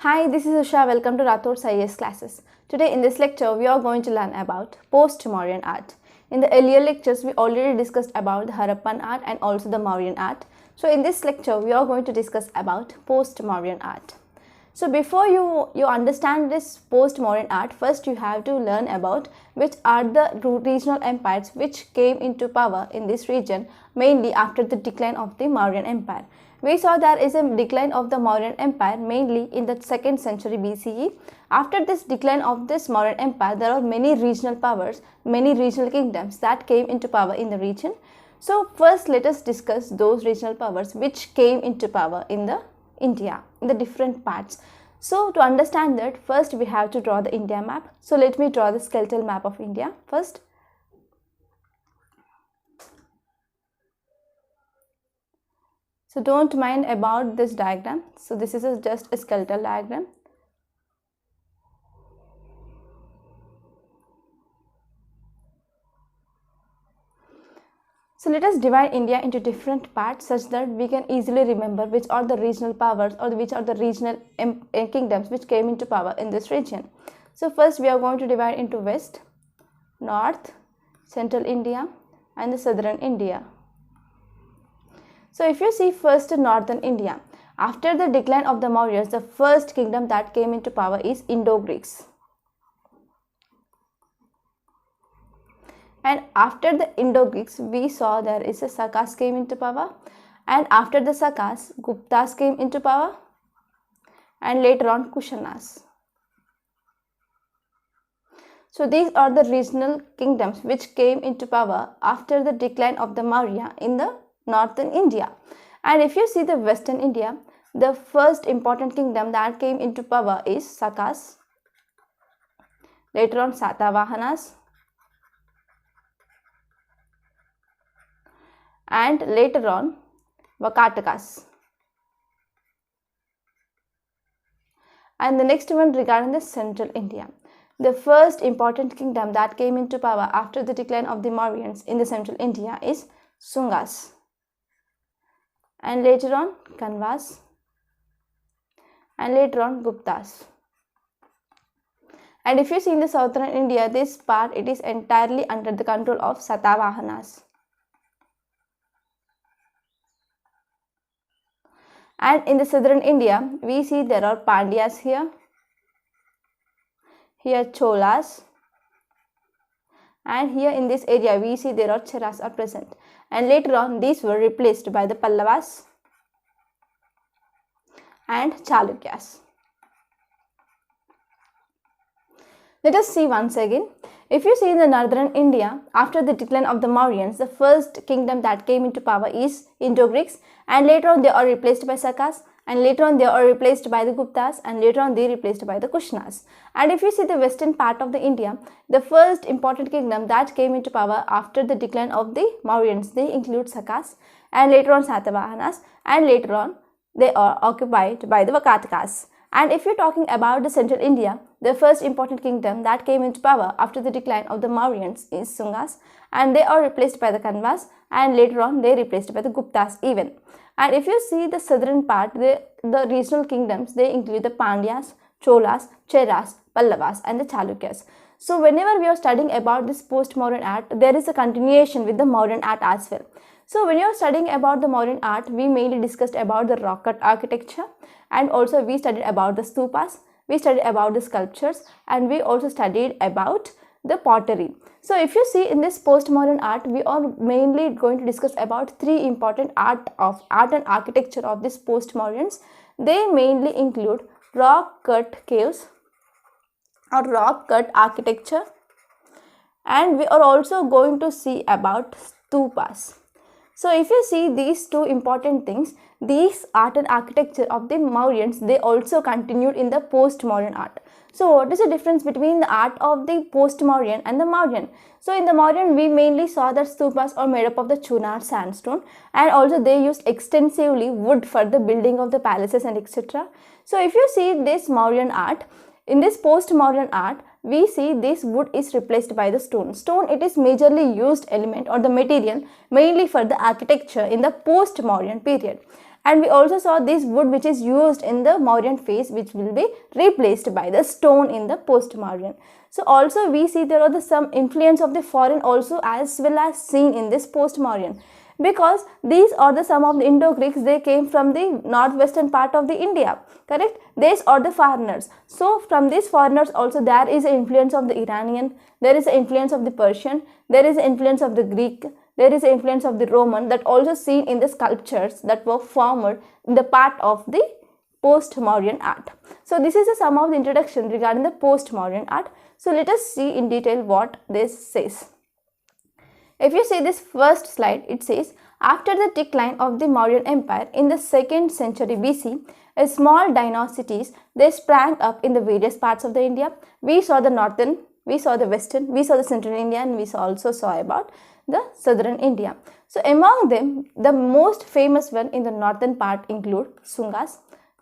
Hi, this is Usha. Welcome to Rathor's IAS classes. Today in this lecture, we are going to learn about post-Mauryan art. In the earlier lectures, we already discussed about the Harappan art and also the Mauryan art. So in this lecture, we are going to discuss about post-Mauryan art. So before you understand this post-Mauryan art, first you have to learn about which are the regional empires which came into power in this region, mainly after the decline of the Mauryan Empire. We saw there is a decline of the Mauryan Empire mainly in the 2nd century BCE. After this decline of this Mauryan Empire, there are many regional powers, many regional kingdoms that came into power in the region. So first let us discuss those regional powers which came into power in the India, in the different parts. So to understand that, first we have to draw the India map. So let me draw the skeletal map of India first. So don't mind about this diagram. So this is just a skeletal diagram. So let us divide India into different parts such that we can easily remember which are the regional powers or which are the regional kingdoms which came into power in this region. So first we are going to divide into West, North, Central India and the Southern India. So if you see first Northern India, after the decline of the Mauryas, the first kingdom that came into power is Indo-Greeks. And after the Indo-Greeks, we saw there is a Sakas came into power, and after the Sakas, Guptas came into power, and later on Kushanas. So these are the regional kingdoms which came into power after the decline of the Maurya in the northern India. And if you see the western India, the first important kingdom that came into power is Sakas, later on Satavahanas, and later on Vakatakas. And the next one regarding the central India. The first important kingdom that came into power after the decline of the Mauryans in the central India is Sungas, and later on Kanvas, and later on Guptas. And if you see in the southern India, this part it is entirely under the control of Satavahanas. And in the southern India, we see there are Pandyas here Cholas, and here in this area we see there are Cheras are present, and later on these were replaced by the Pallavas and Chalukyas. Let us see once again. If you see in the northern India, after the decline of the Mauryans, the first kingdom that came into power is Indo-Greeks, and later on they are replaced by Sakas, and later on they are replaced by the Guptas, and later on they are replaced by the Kushnas. And if you see the western part of the India, the first important kingdom that came into power after the decline of the Mauryans, they include Sakas, and later on Satavahanas, and later on they are occupied by the Vakatakas. And if you're talking about the central India, the first important kingdom that came into power after the decline of the Mauryans is Sungas, and they are replaced by the Kanvas, and later on they are replaced by the Guptas even. And if you see the southern part, the regional kingdoms, they include the Pandyas, Cholas, Cheras, Pallavas and the Chalukyas. So whenever we are studying about this post-Mauryan art, there is a continuation with the Mauryan art as well. So when you are studying about the Mauryan art, we mainly discussed about the rock cut architecture, and also we studied about the stupas, we studied about the sculptures, and we also studied about the pottery. So if you see in this post-Mauryan art, we are mainly going to discuss about three important art and architecture of this post-Mauryans. They mainly include rock cut caves or rock cut architecture, and we are also going to see about stupas. So if you see these two important things, these art and architecture of the Mauryans, they also continued in the post-Mauryan art. So what is the difference between the art of the post-Mauryan and the Mauryan? So in the Mauryan, we mainly saw that stupas are made up of the Chunar sandstone, and also they used extensively wood for the building of the palaces and etc. So if you see this Mauryan art, in this post-Mauryan art, we see this wood is replaced by the stone. Stone, it is majorly used element or the material mainly for the architecture in the post-Mauryan period. And we also saw this wood which is used in the Mauryan phase, which will be replaced by the stone in the post-Mauryan. So also we see there are some influence of the foreign also as well as seen in this post-Mauryan, because these are the some of the Indo-Greeks, they came from the northwestern part of the India, correct? These are the foreigners. So from these foreigners also there is an influence of the Iranian, there is an influence of the Persian, there is an influence of the Greek, there is an influence of the Roman, that also seen in the sculptures that were formed in the part of the post-Mauryan art. So this is a sum of the introduction regarding the post-Mauryan art. So let us see in detail what this says. If you see this first slide, it says, after the decline of the Mauryan Empire in the 2nd century BC, a small dynasties, they sprang up in the various parts of the India. We saw the northern, we saw the western, we saw the central India, and we also saw about the southern India. So among them, the most famous one in the northern part include Sungas,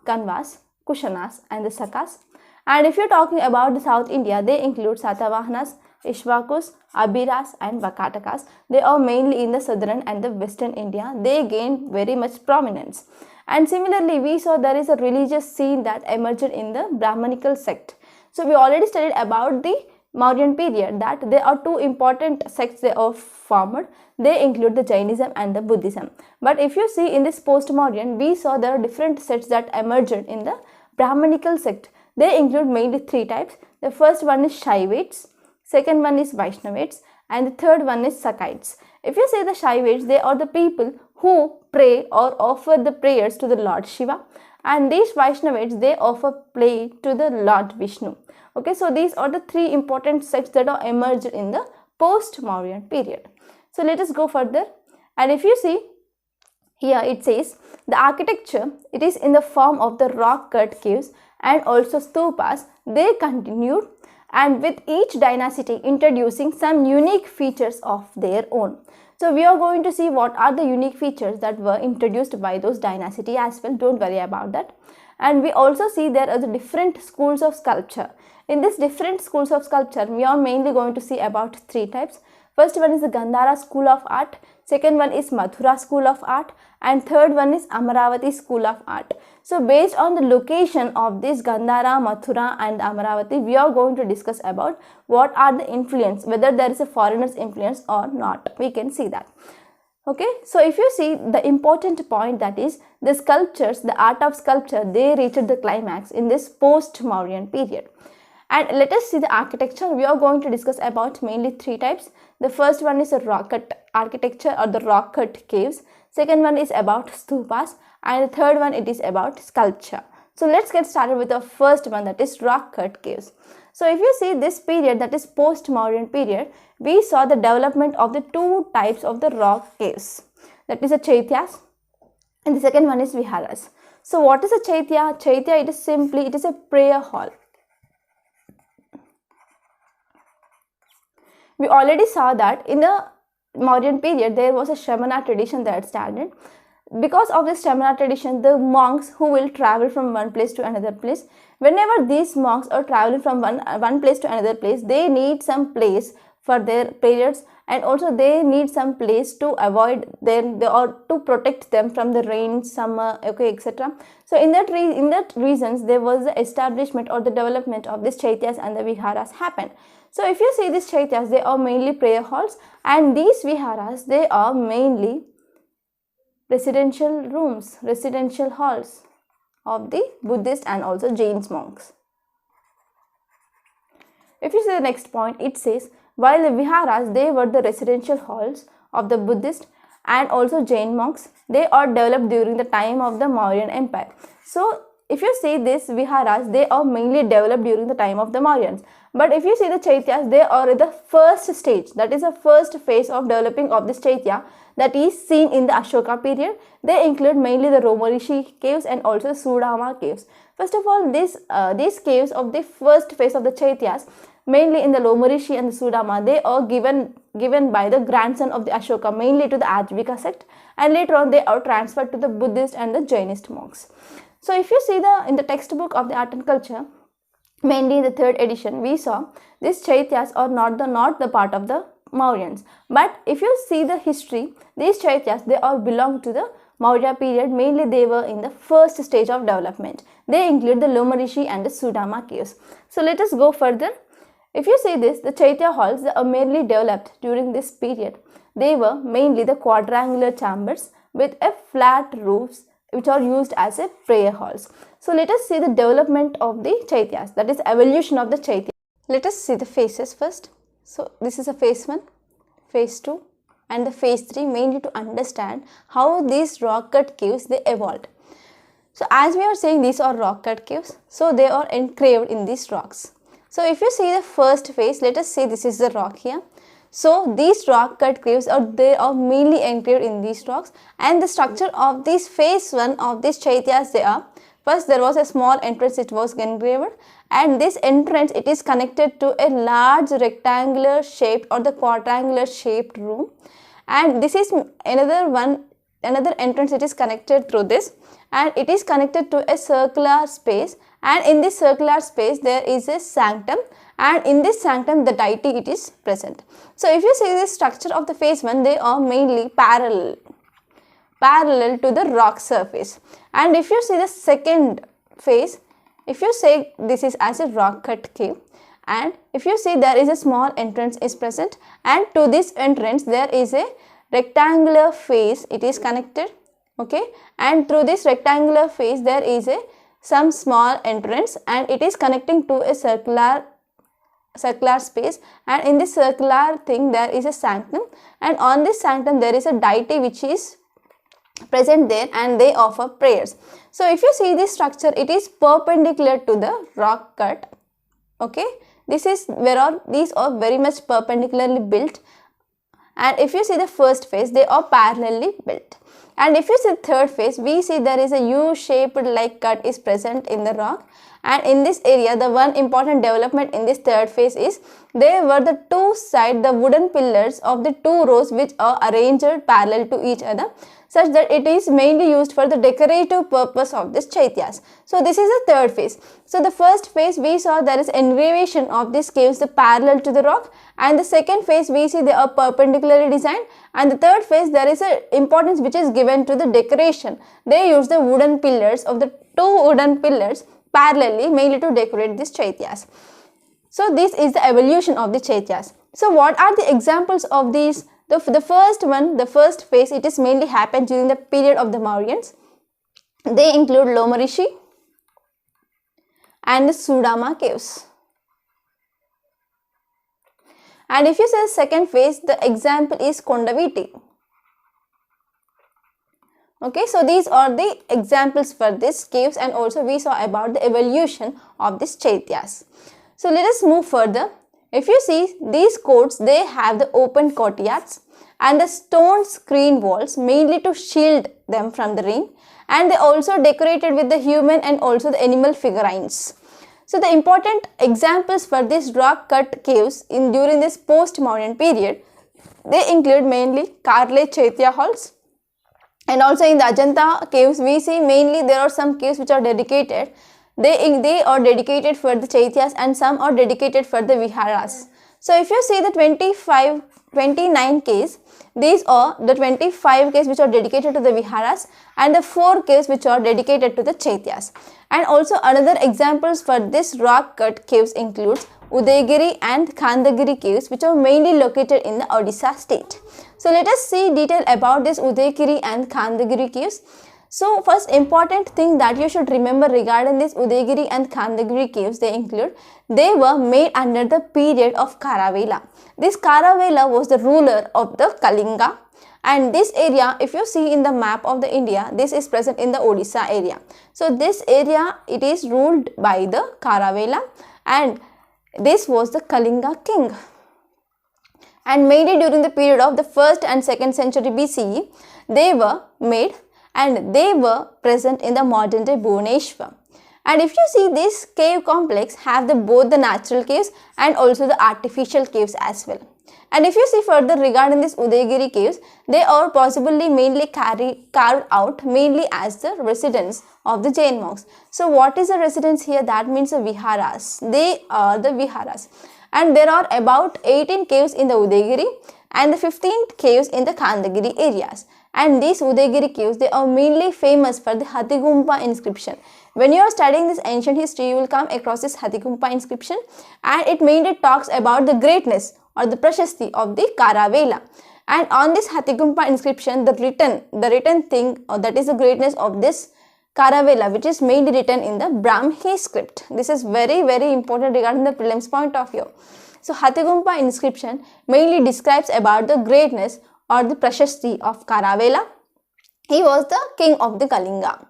Kanvas, Kushanas, and the Sakas. And if you're talking about the South India, they include Satavahanas, Ishvakus, Abhiras, and Vakatakas. They are mainly in the southern and the western India. They gained very much prominence. And similarly, we saw there is a religious scene that emerged in the Brahmanical sect. So we already studied about the Mauryan period that there are two important sects they are formed. They include the Jainism and the Buddhism. But if you see in this post-Mauryan, we saw there are different sects that emerged in the Brahmanical sect. They include mainly 3 types. The first one is Shaivites, second one is Vaishnavites, and the third one is Sakites. If you say the Shaivites, they are the people who pray or offer the prayers to the Lord Shiva, and these Vaishnavites, they offer play to the Lord Vishnu. Okay, so these are the 3 important sects that are emerged in the post-Mauryan period. So let us go further, and if you see here, it says the architecture, it is in the form of the rock cut caves and also stupas. They continued, and with each dynasty introducing some unique features of their own. So we are going to see what are the unique features that were introduced by those dynasty as well. Don't worry about that. And we also see there are the different schools of sculpture. In these different schools of sculpture, we are mainly going to see about 3 types. First one is the Gandhara school of art, second one is Mathura school of art, and third one is Amaravati school of art. So based on the location of this Gandhara, Mathura and Amaravati, we are going to discuss about what are the influence, whether there is a foreigner's influence or not. We can see that. Okay, so if you see the important point, that is the sculptures, the art of sculpture, they reached the climax in this post-Mauryan period. And let us see the architecture. We are going to discuss about mainly 3 types. The first one is a rock cut architecture or the rock cut caves. Second one is about stupas, and the third one it is about sculpture. So let's get started with the first one, that is rock cut caves. So if you see this period, that is post-Mauryan period, we saw the development of the 2 types of the rock caves. That is the Chaityas, and the second one is Viharas. So what is a Chaitya? Chaitya, it is simply, it is a prayer hall. We already saw that in the Mauryan period, there was a Shramana tradition that started. Because of this Shramana tradition, the monks who will travel from one place to another place, whenever these monks are traveling from one place to another place, they need some place for their prayers, and also they need some place to avoid them or to protect them from the rain, summer, okay, etc. So in that reasons, there was the establishment or the development of these Chaityas and the Viharas happened. So if you see these Chaityas, they are mainly prayer halls, and these Viharas, they are mainly residential rooms, residential halls of the Buddhist and also Jain monks. If you see the next point, it says, while the Viharas, they were the residential halls of the Buddhist and also Jain monks, they are developed during the time of the Mauryan Empire. So if you see this Viharas, they are mainly developed during the time of the Mauryans. But if you see the Chaityas, they are the first stage, that is the first phase of developing of this Chaitya that is seen in the Ashoka period. They include mainly the Romarishi caves and also Sudama caves. First of all, these caves of the first phase of the Chaityas, mainly in the Lomarishi and the Sudama, they are given by the grandson of the Ashoka, mainly to the Ajivika sect, and later on they are transferred to the Buddhist and the Jainist monks. So if you see in the textbook of the art and culture, mainly in the 3rd edition, we saw these Chaityas are not the part of the Mauryans. But if you see the history, these Chaityas, they all belong to the Maurya period, mainly they were in the first stage of development. They include the Lomarishi and the Sudama caves. So let us go further. If you see this, the Chaitya halls are mainly developed during this period. They were mainly the quadrangular chambers with a flat roofs which are used as a prayer halls. So let us see the development of the Chaityas, that is evolution of the Chaitya. Let us see the phases first. So this is a phase 1, phase 2 and the phase 3, mainly to understand how these rock cut caves they evolved. So as we are saying, these are rock cut caves, so they are engraved in these rocks. So if you see the first phase, let us say this is the rock here. So these rock cut caves they are mainly engraved in these rocks, and the structure of this phase 1 of these Chaityas, they are, first there was a small entrance, it was engraved, and this entrance it is connected to a large rectangular shaped or the quadrangular shaped room, and this is another entrance, it is connected through this, and it is connected to a circular space, and in this circular space there is a sanctum, and in this sanctum the deity it is present. So if you see the structure of the phase 1, they are mainly parallel to the rock surface. And if you see the second phase, if you say this is as a rock cut cave, and if you see there is a small entrance is present, and to this entrance there is a rectangular face, it is connected, okay, and through this rectangular face there is some small entrance, and it is connecting to a circular space, and in this circular thing there is a sanctum, and on this sanctum there is a deity which is present there, and they offer prayers. So if you see this structure, it is perpendicular to the rock cut, okay, these are very much perpendicularly built, and if you see the first phase, they are parallelly built. And if you see the third phase, we see there is a U-shaped like cut is present in the rock, and in this area the one important development in this third phase is there were the two sides, the wooden pillars of the two rows which are arranged parallel to each other, such that it is mainly used for the decorative purpose of this Chaityas. So this is the third phase. So the first phase we saw there is engravation of these caves parallel to the rock, and the second phase we see they are perpendicularly designed, and the third phase there is a importance which is given to the decoration. They use the wooden pillars of the two wooden pillars parallelly mainly to decorate these Chaityas. So this is the evolution of the Chaityas. So what are the examples of these? The first one, the first phase, it is mainly happened during the period of the Mauryans. They include Lomarishi and the Sudama caves. And if you say the second phase, the example is Kondaviti. Okay, so these are the examples for these caves, and also we saw about the evolution of these Chaityas. So let us move further. If you see these courts, they have the open courtyards and the stone screen walls mainly to shield them from the rain, and they also decorated with the human and also the animal figurines. So the important examples for these rock cut caves during this post-Mauryan period, they include mainly Karle Chaitya halls, and also in the Ajanta caves we see mainly there are some caves which are dedicated. They are dedicated for the Chaityas, and some are dedicated for the Viharas. So if you see the 29 caves, these are the 25 caves which are dedicated to the Viharas, and the 4 caves which are dedicated to the Chaityas. And also another examples for this rock cut caves includes Udaygiri and Khandagiri caves, which are mainly located in the Odisha state. So let us see detail about this Udaygiri and Khandagiri caves. So first important thing that you should remember regarding this Udaygiri and Khandagiri caves, they include, they were made under the period of Kharavela. This Kharavela was the ruler of the Kalinga, and this area, if you see in the map of the India, this is present in the Odisha area. So this area, it is ruled by the Kharavela, and this was the Kalinga king. And mainly during the period of the 1st and 2nd century BCE, they were made, and they were present in the modern day Bhubaneswar. And if you see, this cave complex have both the natural caves and also the artificial caves as well. And if you see further regarding this Udaygiri caves, they are possibly mainly carved out mainly as the residence of the Jain monks. So what is the residence here? That means the Viharas. They are the Viharas. And there are about 18 caves in the Udaygiri and the 15 caves in the Khandagiri areas. And these Udayagiri caves, they are mainly famous for the Hathigumpa inscription. When you are studying this ancient history, you will come across this Hathigumpa inscription, and it mainly talks about the greatness or the prashasti of the Kharavela. And on this Hathigumpa inscription, the written thing, or that is the greatness of this Kharavela, which is mainly written in the Brahmi script. This is very, very important regarding the prelims point of view. So Hathigumpa inscription mainly describes about the greatness or the prashasti of Kharavela. He was the king of the Kalinga.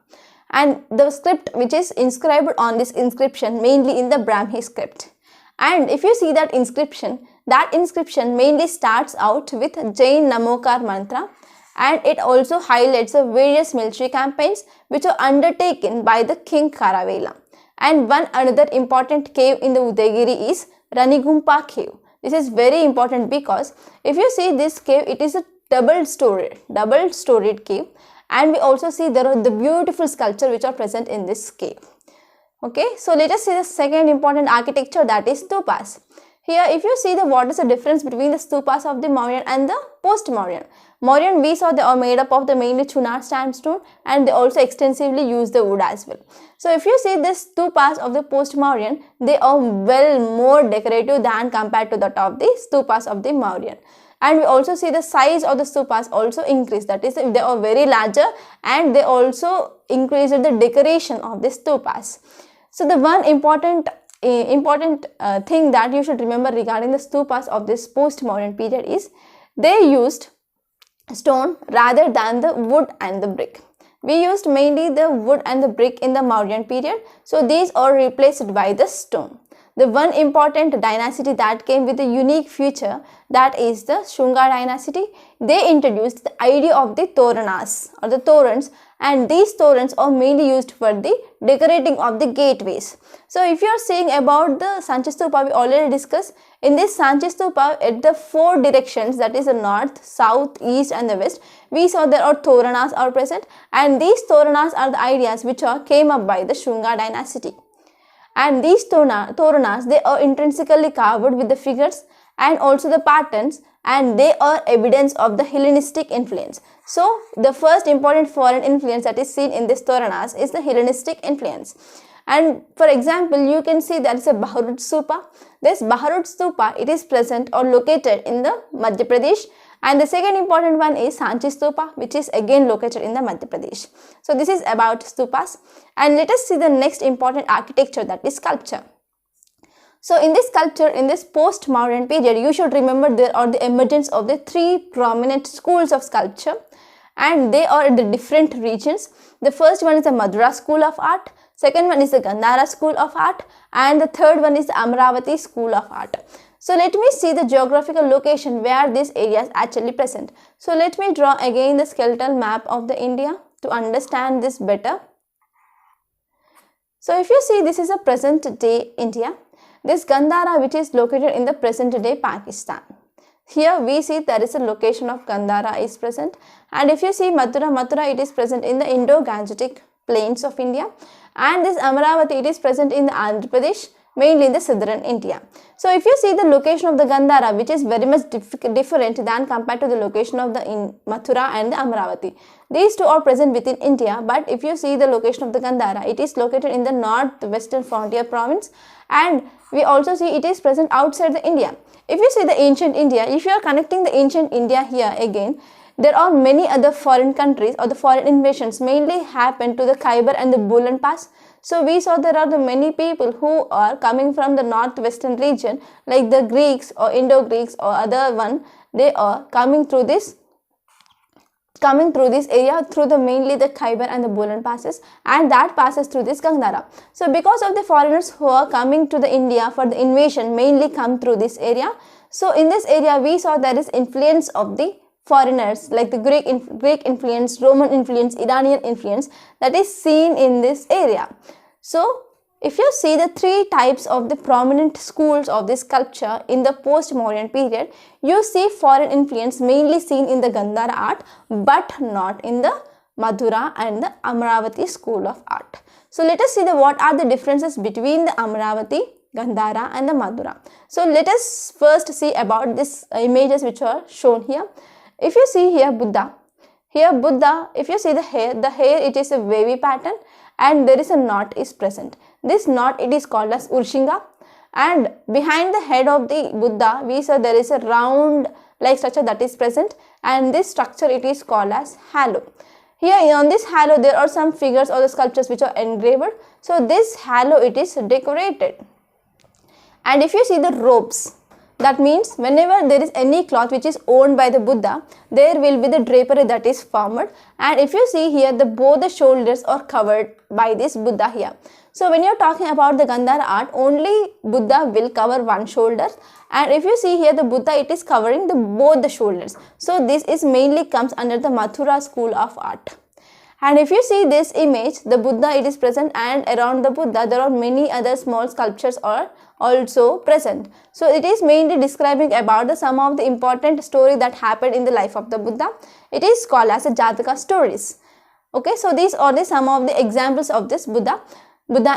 And the script which is inscribed on this inscription mainly in the Brahmi script. And if you see that inscription mainly starts out with Jain Namokar mantra, and it also highlights the various military campaigns which are undertaken by the King Kharavela. And one another important cave in the Udayagiri is Ranigumpa cave. This is very important because if you see this cave, it is a double storied cave, and we also see there are the beautiful sculpture which are present in this cave. Okay, so let us see the second important architecture, that is stupas. Here if you see what is the difference between the stupas of the Mauryan and the post-Mauryan. Mauryan, we saw they are made up of the mainly Chunar sandstone, and they also extensively use the wood as well. So if you see this stupas of the post-Mauryan, they are well more decorative than compared to that of the stupas of the Mauryan. And we also see the size of the stupas also increase, that is they are very larger, and they also increase the decoration of the stupas. So the one important thing that you should remember regarding the stupas of this post-Mauryan period is they used stone rather than the wood and the brick. We used mainly the wood and the brick in the Mauryan period, so these are replaced by the stone. The one important dynasty that came with a unique feature, that is the Shunga dynasty. They introduced the idea of the toranas or the torrents, and these torrents are mainly used for the decorating of the gateways. So if you are saying about the Sanchi Stupa, we already discussed. In this Sanchi Stupa, at the four directions, that is the north, south, east and the west, we saw there are toranas are present, and these toranas are the ideas which came up by the Shunga dynasty. And these toranas, they are intrinsically carved with the figures and also the patterns, and they are evidence of the Hellenistic influence. So the first important foreign influence that is seen in this toranas is the Hellenistic influence. And for example, you can see there is a Baharut Stupa. This Baharut Stupa, it is present or located in the Madhya Pradesh. And the second important one is Sanchi Stupa, which is again located in the Madhya Pradesh. So this is about stupas. And let us see the next important architecture, that is sculpture. So in this sculpture, in this post-Mauryan period, you should remember there are the emergence of the three prominent schools of sculpture, and they are in the different regions. The first one is the Madura School of Art, second one is the Gandhara School of Art, and the third one is the Amravati School of Art. So let me see the geographical location where this area is actually present. So let me draw again the skeletal map of the India to understand this better. So if you see, this is a present day India. This Gandhara, which is located in the present day Pakistan. Here we see there is a location of Gandhara is present, and if you see Mathura, it is present in the Indo-Gangetic plains of India, and this Amravati, it is present in the Andhra Pradesh, mainly in the southern India. So if you see the location of the Gandhara, which is very much different than compared to the location of the Mathura and the Amravati. These two are present within India, but if you see the location of the Gandhara, it is located in the northwestern frontier province, and we also see it is present outside the India. If you see the ancient India, if you are connecting the ancient India here again, there are many other foreign countries or the foreign invasions mainly happened to the Khyber and the Bolan Pass. So we saw there are the many people who are coming from the northwestern region, like the Greeks or Indo-Greeks or other one. They are coming through this area through the mainly the Khyber and the Bolan passes, and that passes through this Gandhara. So because of the foreigners who are coming to the India for the invasion mainly come through this area. So in this area we saw there is influence of the foreigners, like the Greek influence, Roman influence, Iranian influence, that is seen in this area. So if you see the three types of the prominent schools of this sculpture in the post-Mauryan period, you see foreign influence mainly seen in the Gandhara art, but not in the Madhura and the Amravati school of art. So let us see what are the differences between the Amravati, Gandhara and the Madhura. So let us first see about these images which are shown here. If you see here Buddha Here Buddha, if you see the hair it is a wavy pattern and there is a knot is present. This knot it is called as Urshinga, and behind the head of the Buddha we saw there is a round like structure that is present, and this structure it is called as halo. Here on this halo there are some figures or the sculptures which are engraved. So this halo it is decorated. And if you see the robes, that means whenever there is any cloth which is owned by the Buddha, there will be the drapery that is formed. And if you see here, both the shoulders are covered by this Buddha here. So when you are talking about the Gandhara art, only Buddha will cover one shoulder. And if you see here, the Buddha it is covering both the shoulders. So this is mainly comes under the Mathura school of art. And if you see this image, the Buddha it is present, and around the Buddha there are many other small sculptures are also present. So it is mainly describing about some of the important story that happened in the life of the Buddha. It is called as a Jataka stories. Okay, so these are some of the examples of this Buddha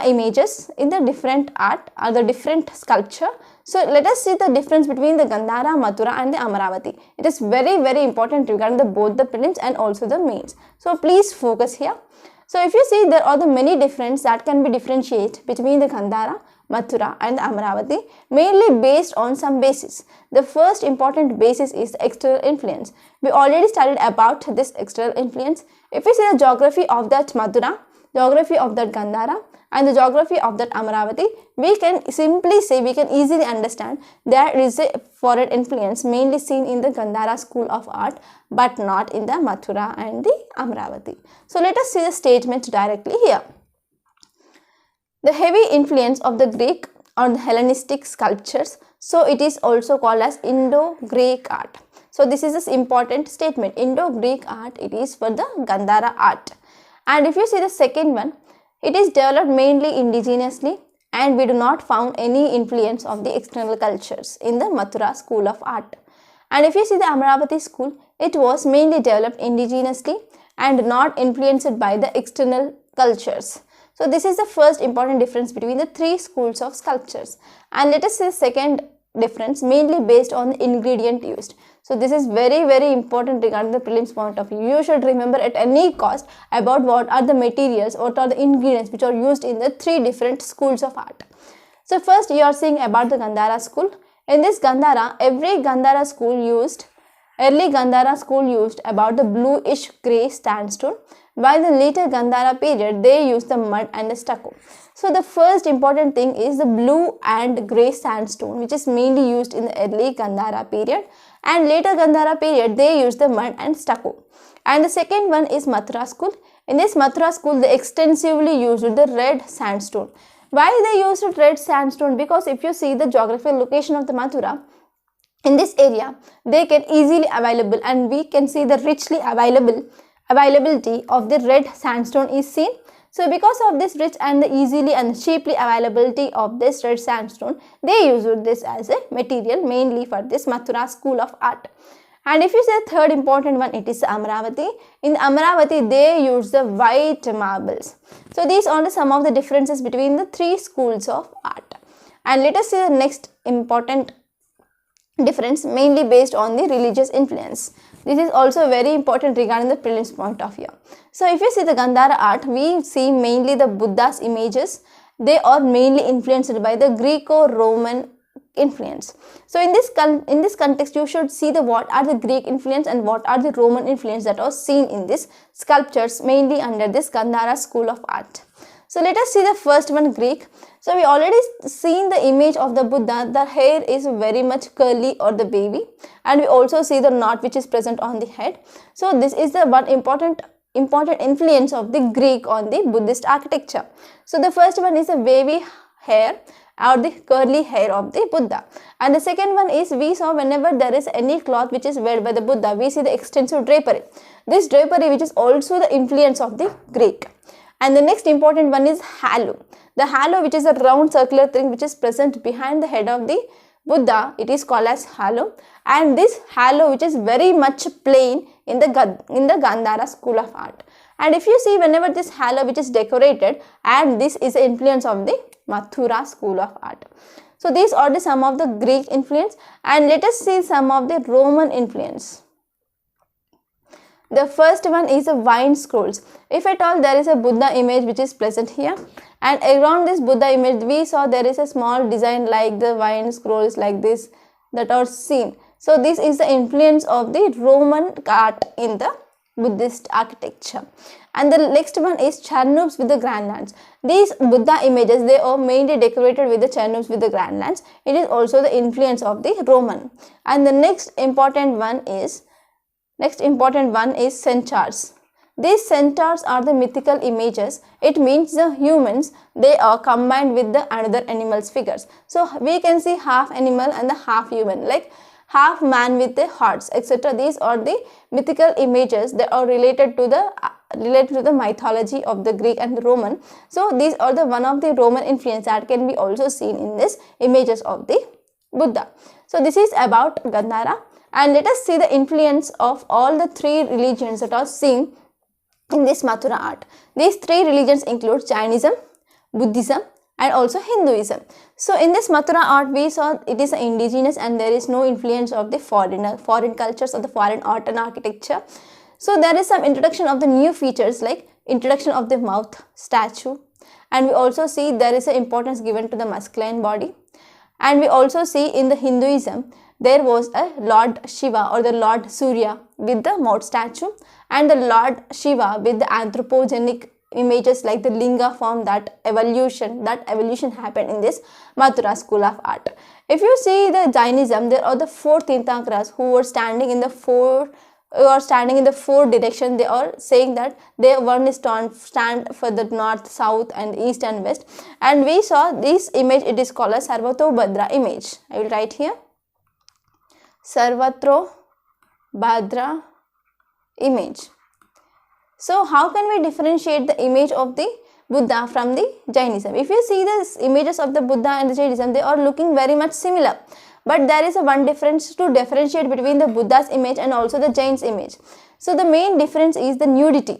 images in the different art or the different sculpture. So let us see the difference between the Gandhara, Mathura and the Amaravati. It is very important regarding both the prelims and also the mains. So please focus here. So if you see, there are the many differences that can be differentiated between the Gandhara, Mathura and the Amaravati, mainly based on some basis. The first important basis is the external influence. We already studied about this external influence. If we see the geography of that Mathura, geography of that Gandhara and the geography of that Amaravati, we can simply say, we can easily understand there is a foreign influence mainly seen in the Gandhara school of art but not in the Mathura and the Amaravati. So let us see the statement directly here. The heavy influence of the Greek on the Hellenistic sculptures, so it is also called as Indo-Greek art. So this is an important statement. Indo-Greek art, it is for the Gandhara art. And if you see the second one, it is developed mainly indigenously, and we do not found any influence of the external cultures in the Mathura school of art. And if you see the Amaravati school, it was mainly developed indigenously and not influenced by the external cultures. So this is the first important difference between the three schools of sculptures. And let us see the second difference, mainly based on the ingredient used. So this is very important regarding the prelims point of view. You should remember at any cost about what are the materials, what are the ingredients which are used in the three different schools of art. So first you are seeing about the Gandhara school. In this Gandhara, early Gandhara school used about the bluish grey sandstone, while the later Gandhara period they used the mud and the stucco. So the first important thing is the blue and grey sandstone, which is mainly used in the early Gandhara period, and later Gandhara period they used the mud and stucco. And the second one is Mathura school. In this Mathura school they extensively used the red sandstone. Why they used red sandstone? Because if you see the geographical location of the Mathura, in this area they can easily available, and we can see the richly availability of the red sandstone is seen. So because of this rich and the easily and cheaply availability of this red sandstone, they used this as a material mainly for this Mathura school of art. And if you say the third important one, it is Amaravati. In Amaravati, they use the white marbles. So these are some of the differences between the three schools of art. And let us see the next important difference, mainly based on the religious influence. This is also very important regarding the prelims point of view. So if you see the Gandhara art, we see mainly the Buddha's images. They are mainly influenced by the Greco-Roman influence. So in this context, you should see what are the Greek influence and what are the Roman influence that are seen in these sculptures, mainly under this Gandhara school of art. So let us see the first one, Greek. So we already seen the image of the Buddha. The hair is very much curly or the wavy, and we also see the knot which is present on the head. So this is the one important influence of the Greek on the Buddhist architecture. So the first one is the wavy hair or the curly hair of the Buddha, and the second one is, we saw whenever there is any cloth which is worn by the Buddha, we see the extensive drapery. This drapery which is also the influence of the Greek. And the next important one is halo. The halo, which is a round circular thing which is present behind the head of the Buddha, it is called as halo. And this halo, which is very much plain in the Gandhara school of art. And if you see, whenever this halo which is decorated, and this is the influence of the Mathura school of art. So these are some of the Greek influence, and let us see some of the Roman influence. The first one is the wine scrolls. If at all there is a Buddha image which is present here, and around this Buddha image we saw there is a small design like the wine scrolls like this that are seen. So this is the influence of the Roman art in the Buddhist architecture. And the next one is cherubs with the grand lands. These Buddha images, they are mainly decorated with the cherubs with the grand lands. It is also the influence of the Roman. And the next important one is centaurs. These centaurs are the mythical images. It means the humans, they are combined with the another animal's figures. So we can see half animal and the half human, like half man with the hearts, etc. These are the mythical images that are related to the mythology of the Greek and the Roman. So these are the one of the Roman influence that can be also seen in these images of the Buddha. So this is about Gandhara, and let us see the influence of all the three religions that are seen in this Mathura art. These three religions include Jainism, Buddhism, and also Hinduism. So in this Mathura art we saw it is indigenous and there is no influence of the foreign cultures or the foreign art and architecture. So there is some introduction of the new features like introduction of the mouth statue, and we also see there is an importance given to the masculine body. And we also see in the Hinduism there was a Lord Shiva or the Lord Surya with the mouth statue, and the Lord Shiva with the anthropogenic images like the linga form, that evolution happened in this Mathura school of art. If you see the Jainism, there are the four Tirthankars who were standing in the four direction. They are saying that they one is stand for the north, south and east and west. And we saw this image, it is called a Sarvatobhadra image. I will write here Sarvatobhadra image. So how can we differentiate the image of the Buddha from the Jainism? If you see the images of the Buddha and the Jainism, they are looking very much similar. But there is a one difference to differentiate between the Buddha's image and also the Jain's image. So the main difference is the nudity.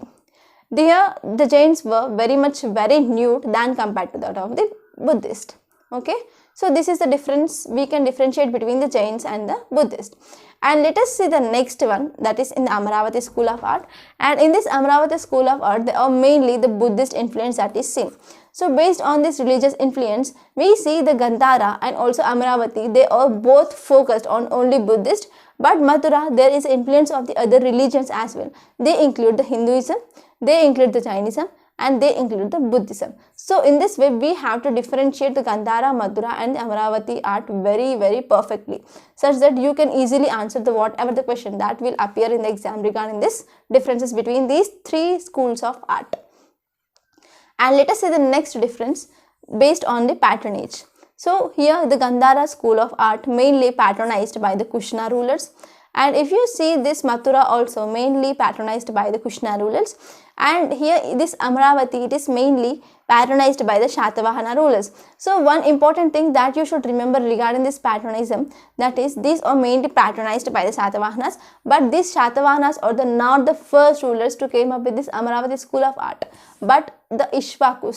There the Jains were very nude than compared to that of the Buddhist. Okay. So this is the difference. We can differentiate between the Jains and the Buddhist. And let us see the next one, that is in the Amaravati school of art. And in this Amaravati school of art, there are mainly the Buddhist influence that is seen. So based on this religious influence, we see the Gandhara and also Amaravati, they are both focused on only Buddhist. But Mathura, there is influence of the other religions as well. They include the Hinduism, they include the Jainism, and they include the Buddhism. So in this way, we have to differentiate the Gandhara, Mathura and the Amaravati art very perfectly, such that you can easily answer the whatever the question that will appear in the exam regarding this differences between these three schools of art. And let us see the next difference based on the patronage. So here the Gandhara school of art mainly patronized by the Kushana rulers. And if you see this Mathura also mainly patronized by the Kushana rulers, and here this Amaravati, it is mainly patronized by the Shatavahana rulers. So one important thing that you should remember regarding this patronism, that is these are mainly patronized by the Shatavahanas, but these Shatavahanas are not the first rulers to came up with this Amaravati school of art, but the Ishvaku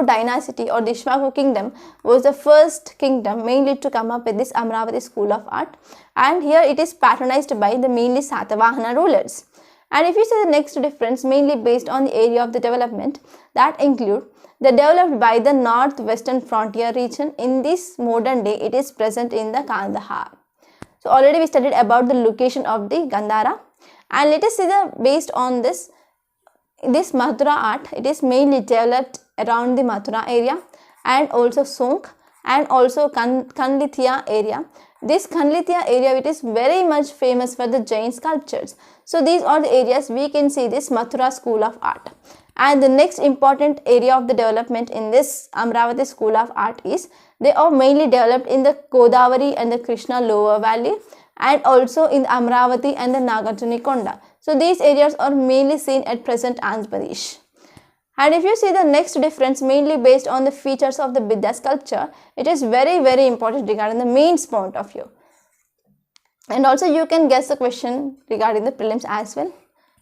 dynasty or the Ishvaku kingdom was the first kingdom mainly to come up with this Amaravati school of art, and here it is patronized by the mainly Satavahana rulers. And if you see the next difference, mainly based on the area of the development, that include the developed by the northwestern frontier region. In this modern day, it is present in the Kandahar. So already we studied about the location of the Gandhara, and let us see the based on this Mathura art, it is mainly developed around the Mathura area and also Sonk and also Kanlithia area. This Kanlithia area, it is very much famous for the Jain sculptures. So these are the areas we can see this Mathura school of art. And the next important area of the development in this Amaravati school of art is they are mainly developed in the Godavari and the Krishna lower valley, and also in Amaravati and the Nagarjunikonda. So these areas are mainly seen at present Andhra Pradesh. And if you see the next difference, mainly based on the features of the Buddha sculpture, it is very important regarding the main point of view. And also you can guess the question regarding the prelims as well,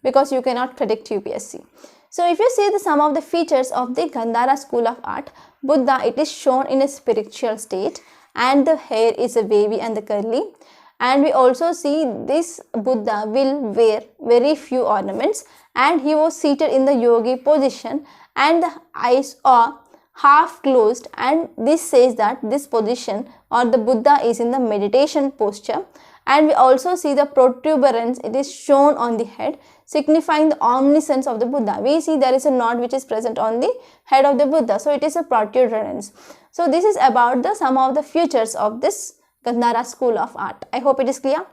because you cannot predict UPSC. So if you see the some of the features of the Gandhara school of art, Buddha, it is shown in a spiritual state, and the hair is a wavy and the curly, And we also see this Buddha will wear very few ornaments, and he was seated in the yogi position and the eyes are half closed, and this says that this position or the Buddha is in the meditation posture. And we also see the protuberance, it is shown on the head, signifying the omniscience of the Buddha. We see there is a knot which is present on the head of the Buddha, so it is a protuberance. So this is about the some of the features of this Gandhara school of art. I hope it is clear.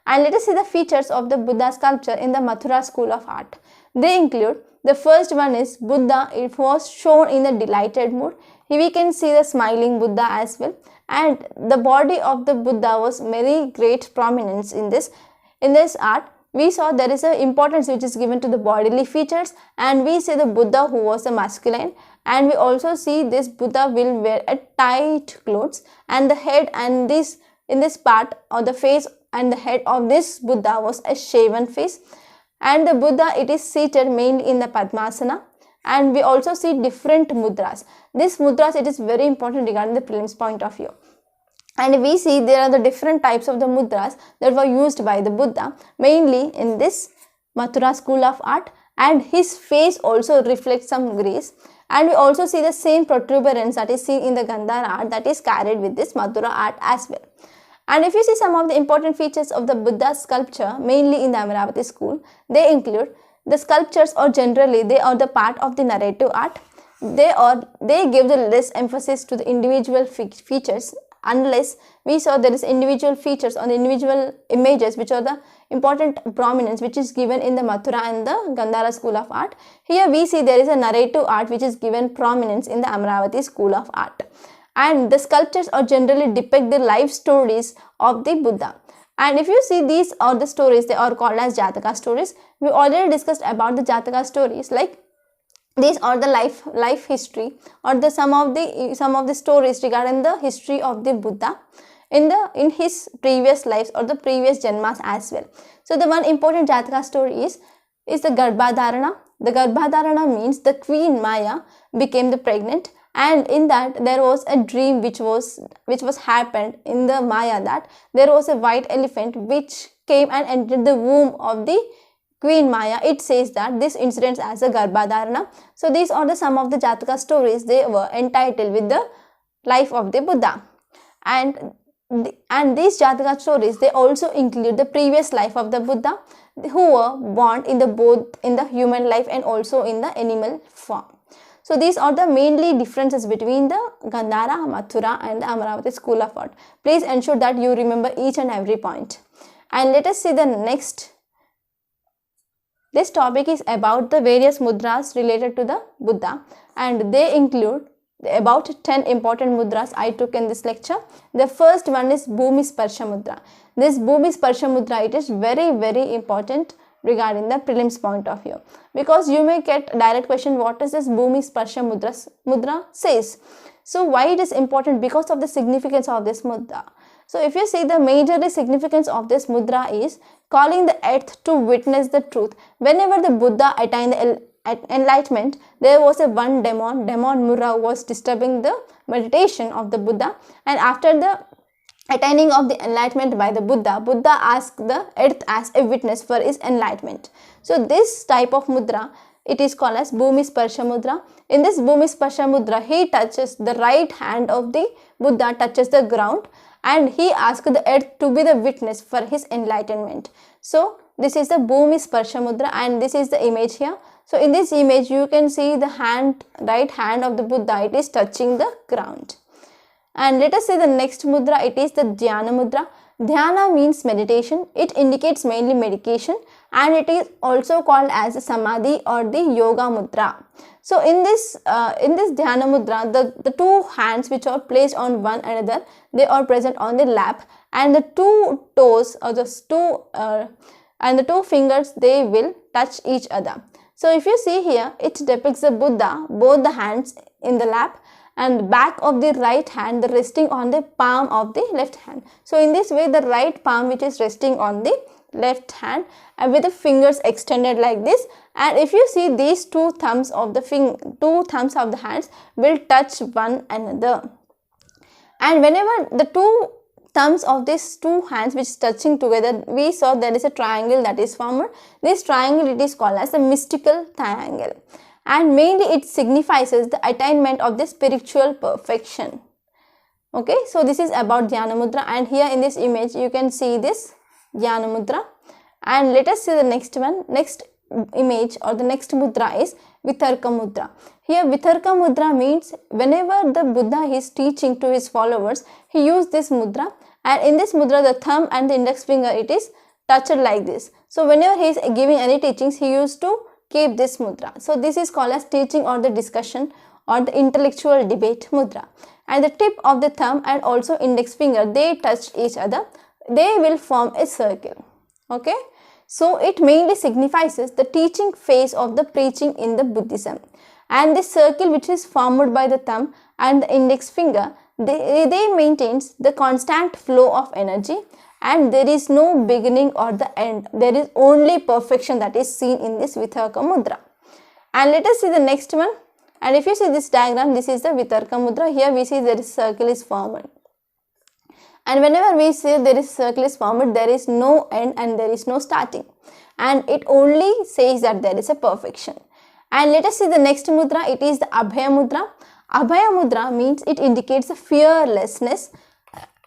And let us see the features of the Buddha sculpture in the Mathura school of art. They include, the first one is Buddha, it was shown in a delighted mood. Here we can see the smiling Buddha as well, and the body of the Buddha was very great prominence in this art. We saw there is a importance which is given to the bodily features, and we see the Buddha who was a masculine, and we also see this Buddha will wear a tight clothes, and the head and this in this part or the face and the head of this Buddha was a shaven face. And the Buddha, it is seated mainly in the Padmasana, and we also see different mudras. This mudras, it is very important regarding the prelims point of view. And we see there are the different types of the mudras that were used by the Buddha mainly in this Mathura school of art, and his face also reflects some grace. And we also see the same protuberance that is seen in the Gandhara art that is carried with this Mathura art as well. And if you see some of the important features of the Buddha sculpture mainly in the Amaravati school, they include the sculptures, or generally they are the part of the narrative art. They give the less emphasis to the individual features, unless we saw there is individual features on the individual images which are the important prominence which is given in the Mathura and the Gandhara school of art. Here we see there is a narrative art which is given prominence in the Amaravati school of art. And the sculptures are generally depict the life stories of the Buddha. And if you see, these are the stories, they are called as Jataka stories. We already discussed about the Jataka stories, like these are the life history or the some of the stories regarding the history of the Buddha in his previous lives or the previous janmas as well. So the one important Jataka story is the Garbhadharana. The Garbhadharana means the Queen Maya became the pregnant, and in that there was a dream which was happened in the Maya, that there was a white elephant which came and entered the womb of the Queen Maya. It says that this incident as a Garbhadharana. So these are the some of the Jataka stories, they were entitled with the life of the Buddha. And these Jataka stories, they also include the previous life of the Buddha who were born in both in the human life and also in the animal form. So these are the mainly differences between the Gandhara, Mathura and the Amaravati school of art. Please ensure that you remember each and every point. And let us see the next. This topic is about the various mudras related to the Buddha, and they include about 10 important mudras I took in this lecture. The first one is Bhumi Sparsha Mudra. This Bhumi Sparsha Mudra, it is very important regarding the prelims point of view, because you may get direct question, what is this Bhumi Sparsha Mudra says. So why it is important? Because of the significance of this mudra. So if you see, the major significance of this mudra is calling the earth to witness the truth. Whenever the Buddha attained the enlightenment, there was a one demon Mura, was disturbing the meditation of the Buddha, and after the attaining of the enlightenment by the Buddha asked the earth as a witness for his enlightenment. So this type of mudra, it is called as Bhumi Sparsha Mudra. In this Bhumi Sparsha Mudra, he touches the right hand of the Buddha, touches the ground, and he asked the earth to be the witness for his enlightenment. So this is the Bhumi Sparsha Mudra, and this is the image here. So in this image you can see the right hand of the Buddha, it is touching the ground. And let us say the next mudra, it is the Dhyana Mudra. Dhyana means meditation. It indicates mainly meditation, and it is also called as Samadhi or the Yoga Mudra. So in this Dhyana Mudra, the two hands which are placed on one another, they are present on the lap, and the two toes or the two fingers, they will touch each other. So if you see here, it depicts the Buddha, both the hands in the lap, and back of the right hand, the resting on the palm of the left hand. So in this way, the right palm which is resting on the left hand, and with the fingers extended like this, and if you see, these two thumbs of the hands will touch one another, and whenever the two thumbs of these two hands which is touching together, we saw there is a triangle that is formed. This triangle, it is called as the mystical triangle, and mainly it signifies the attainment of the spiritual perfection. Okay, so this is about Dhyana Mudra, and here in this image you can see this Dhyana Mudra. And let us see the next one. Next image or the next mudra is Vitarka Mudra. Here Vitarka Mudra means whenever the Buddha is teaching to his followers, he used this mudra, and in this mudra the thumb and the index finger, it is touched like this. So whenever he is giving any teachings, he used to keep this mudra. So this is called as teaching or the discussion or the intellectual debate mudra. And the tip of the thumb and also index finger, they touch each other, they will form a circle. Okay, so it mainly signifies the teaching phase of the preaching in the Buddhism. And this circle which is formed by the thumb and the index finger, they maintains the constant flow of energy, and there is no beginning or the end. There is only perfection that is seen in this Vitarka Mudra. And let us see the next one. And if you see this diagram, this is the Vitarka Mudra. Here we see there is circle is formed. And whenever we say there is circle is formed, there is no end and there is no starting. And it only says that there is a perfection. And let us see the next mudra. It is the Abhaya Mudra. Abhaya Mudra means it indicates the fearlessness,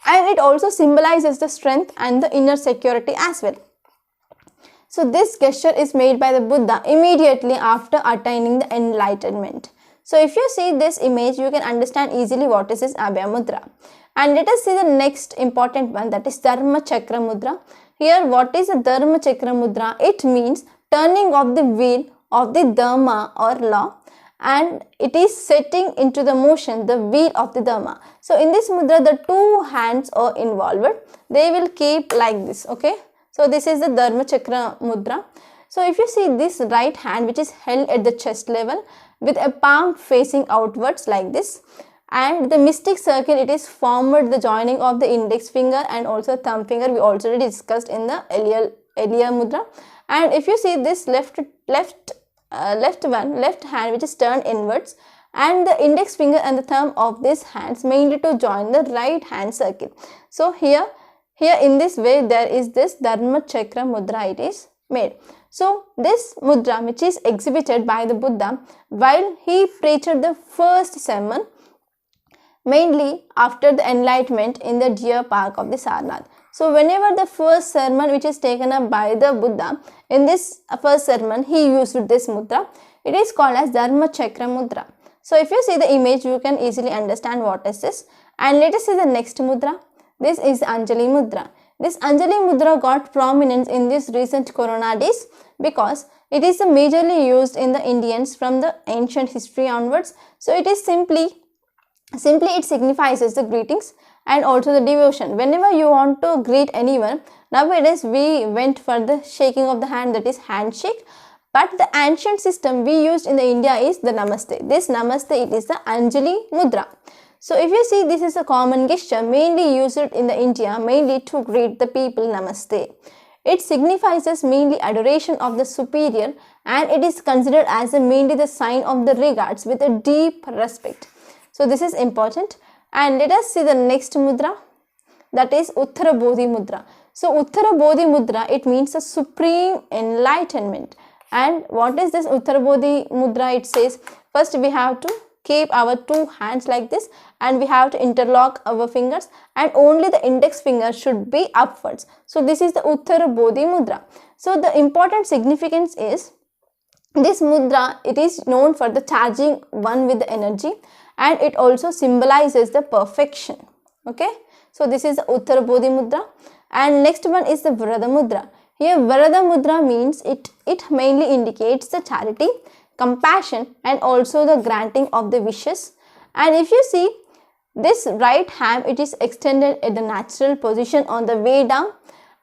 and it also symbolizes the strength and the inner security as well. So this gesture is made by the Buddha immediately after attaining the enlightenment. So if you see this image, you can understand easily what is this Abhaya Mudra. And let us see the next important one, that is Dharma Chakra Mudra. Here what is the Dharma Chakra Mudra? It means turning of the wheel of the Dharma or law, and it is setting into the motion the wheel of the Dharma. So in this mudra, the two hands are involved. They will keep like this. Okay, so this is the Dharma Chakra Mudra. So if you see this right hand which is held at the chest level with a palm facing outwards like this, and the mystic circle, it is formed the joining of the index finger and also thumb finger, we already discussed in the earlier mudra. And if you see this left hand which is turned inwards, and the index finger and the thumb of these hands mainly to join the right hand circle. So here in this way there is this Dharma Chakra Mudra, it is made. So this mudra which is exhibited by the Buddha while he preached the first sermon, mainly after the enlightenment in the deer park of the Sarnath. So whenever the first sermon which is taken up by the Buddha, in this first sermon he used this mudra. It is called as Dharma Chakra Mudra. So if you see the image, you can easily understand what is this. And let us see the next mudra. This is Anjali Mudra. This Anjali Mudra got prominence in this recent Corona days because it is majorly used in the Indians from the ancient history onwards. So it is simply it signifies the greetings and also the devotion. Whenever you want to greet anyone, nowadays we went for the shaking of the hand, that is handshake. But the ancient system we used in the India is the Namaste. This Namaste, it is the Anjali Mudra. So if you see, this is a common gesture mainly used in the India, mainly to greet the people Namaste. It signifies mainly adoration of the superior, and it is considered as mainly the sign of the regards with a deep respect. So this is important. And let us see the next mudra, that is Uttara Bodhi Mudra. So Uttara Bodhi Mudra, it means a supreme enlightenment. And what is this Uttara Bodhi Mudra? It says first we have to keep our two hands like this, and we have to interlock our fingers, and only the index finger should be upwards. So this is the Uttara Bodhi Mudra. So the important significance is this mudra, it is known for the charging one with the energy, and it also symbolizes the perfection. Okay, so this is the Uttara Bodhi Mudra. And next one is the Varada Mudra. Here Varada Mudra means it mainly indicates the charity, compassion, and also the granting of the wishes. And if you see this right hand, it is extended at the natural position on the way down,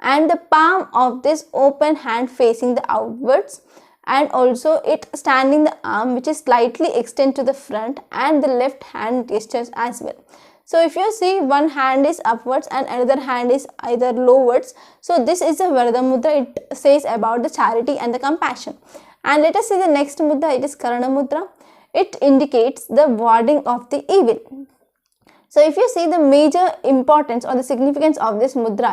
and the palm of this open hand facing the outwards, and also it standing the arm which is slightly extended to the front, and the left hand gestures as well. So if you see, one hand is upwards and another hand is either lowards. So this is the Varada Mudra. It says about the charity and the compassion. And let us see the next mudra. It is Karana Mudra. It indicates the warding of the evil. So if you see the major importance or the significance of this mudra,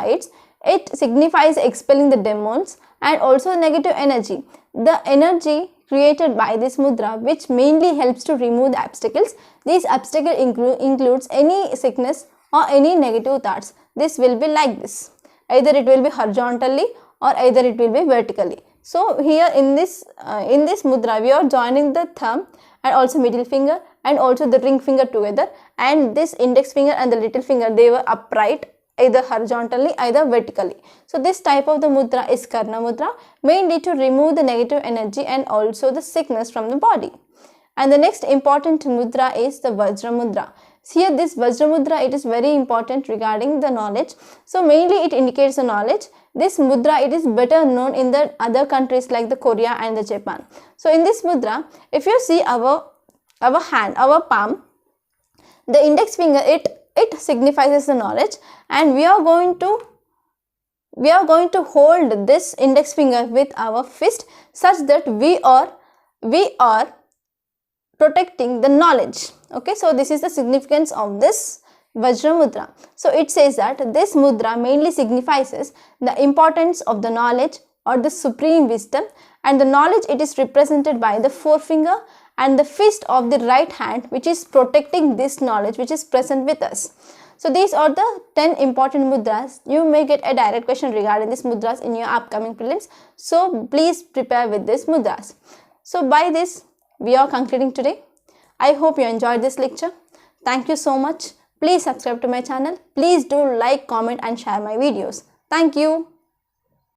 it signifies expelling the demons and also negative energy. The energy created by this mudra, which mainly helps to remove the obstacles. These obstacles includes any sickness or any negative thoughts. This will be like this. Either it will be horizontally or either it will be vertically. So here in this mudra, we are joining the thumb and also middle finger and also the ring finger together, and this index finger and the little finger, they were upright, either horizontally either vertically. So this type of the mudra is Karna mudra, mainly to remove the negative energy and also the sickness from the body. And the next important mudra is the Vajra mudra. Here this Vajra mudra, it is very important regarding the knowledge. So mainly it indicates the knowledge. This mudra, it is better known in the other countries like the Korea and the Japan. So in this mudra, if you see our hand, our palm, the index finger, it signifies the knowledge, and we are going to hold this index finger with our fist such that we are protecting the knowledge. Okay, so this is the significance of this Vajra mudra. So it says that this mudra mainly signifies the importance of the knowledge or the supreme wisdom, and the knowledge, it is represented by the forefinger and the fist of the right hand, which is protecting this knowledge which is present with us. So these are the 10 important mudras. You may get a direct question regarding these mudras in your upcoming prelims. So please prepare with these mudras. So by this, we are concluding today. I hope you enjoyed this lecture. Thank you so much. Please subscribe to my channel. Please do like, comment and share my videos. Thank you.